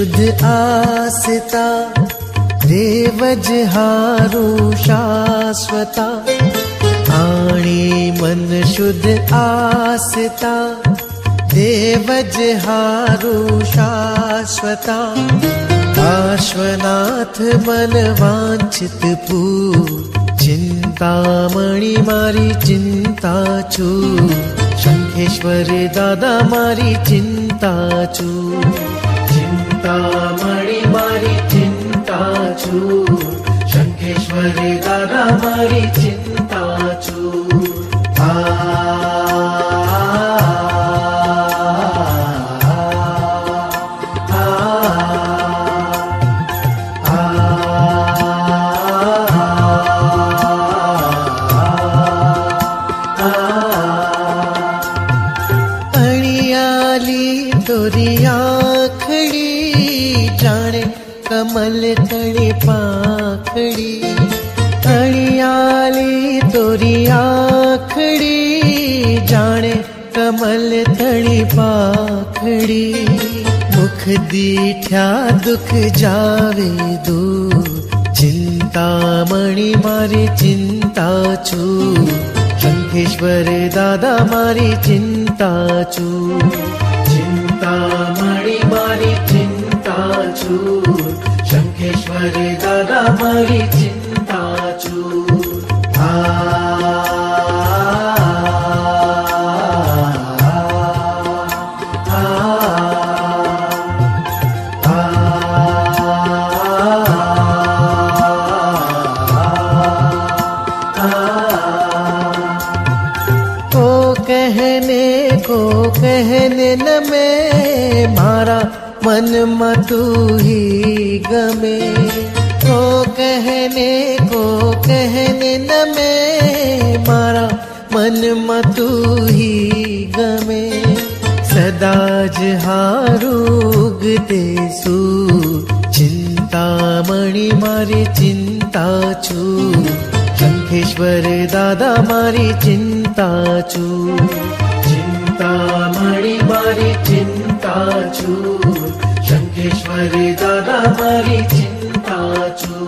शुद्ध आस्था देवज हारू शाश्वता आणि मन शुद्ध आस्था देवज हारू शाश्वता पार्श्वनाथ मन वांछित पूर चिंतामणि मारी चिंता छू शंखेश्वर दादा मारी चिंता छू चिंतामणि मारी चिंता छू शंखेश्वर दादा मारी चिंता छू तोरी आखड़ी जाने कमल तले पाखड़ी अड़ियाली तोरी आखड़ी जाने कमल तली पाखड़ी मुख दीठ्या दुख जावे दूर चिंतामणि मारी चिंता छू शंखेश्वर दादा मारी चिंता छू चिंतामणि मारी चिंता छू शंखेश्वर दादा मारी चिंता छू कहने न मैं मारा मन मतू ही गमे को कहने न मैं मारा मन मतू ही गमे सदा जहारूगते सू चिंतामणि मारी चिंता छू शंखेश्वर दादा मारी चिंता छू चिंतामणि मारी चिंता छू शंखेश्वर दादा मारी चिंता छू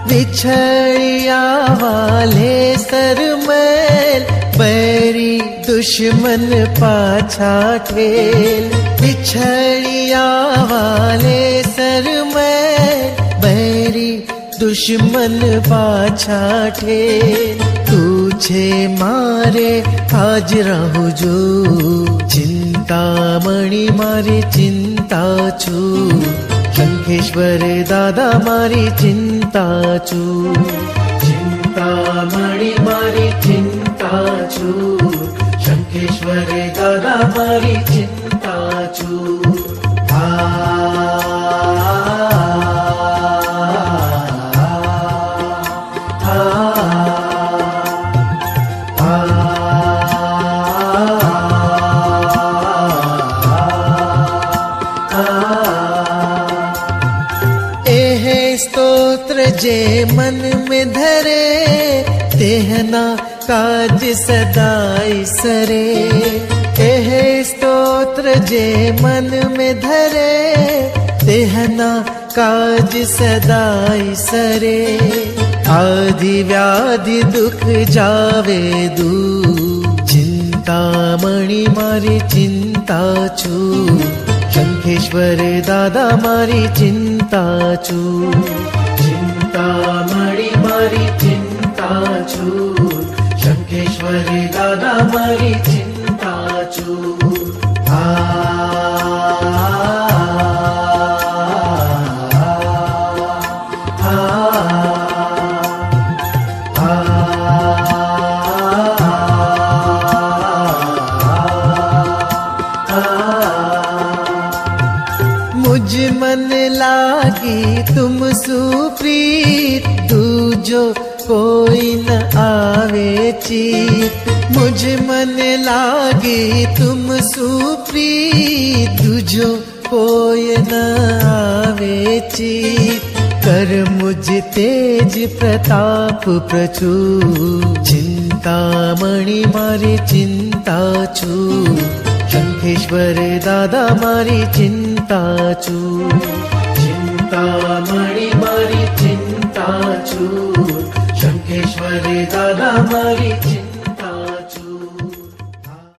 बिछड़िया वाले सर मैल बैरी दुश्मन पाछा ठेल बिछड़िया वाले सर मैल बैरी दुश्मन पाछा ठेल तुझे मारे आज रहू जो चिंतामणि मारी चिंता छू शंखेश्वर दादा मारी चिंता छू चिंतामणि मारी चिंता छू शंखेश्वर दादा मारी चिंता छू स्तोत्र जे मन में धरे तेहना काज सदाई सरे एह स्तोत्र जे मन में धरे तेहना काज सदाई सरे आदि व्याधि दुख जावे दूर चिंतामणि मारी चिंता छू शंखेश्वर दादा मारी चिंता छू चिंतामणि मारी चिंता छू शंखेश्वर दादा मारी चिंता छू मुझ मन लागी तुम सुप्रीत दूजो कोई न आवे चीत मुझ मन लागे तुम सुप्रीत तुझो कोय न आवे चीत कर मुझ तेज प्रताप प्रचुर चिंतामणि मारी चिंता छूर शंखेश्वर दादा मारी चिंता छूर चिंतामणि मारी चिंता छूर शंखेश्वर दादा मारी चिंता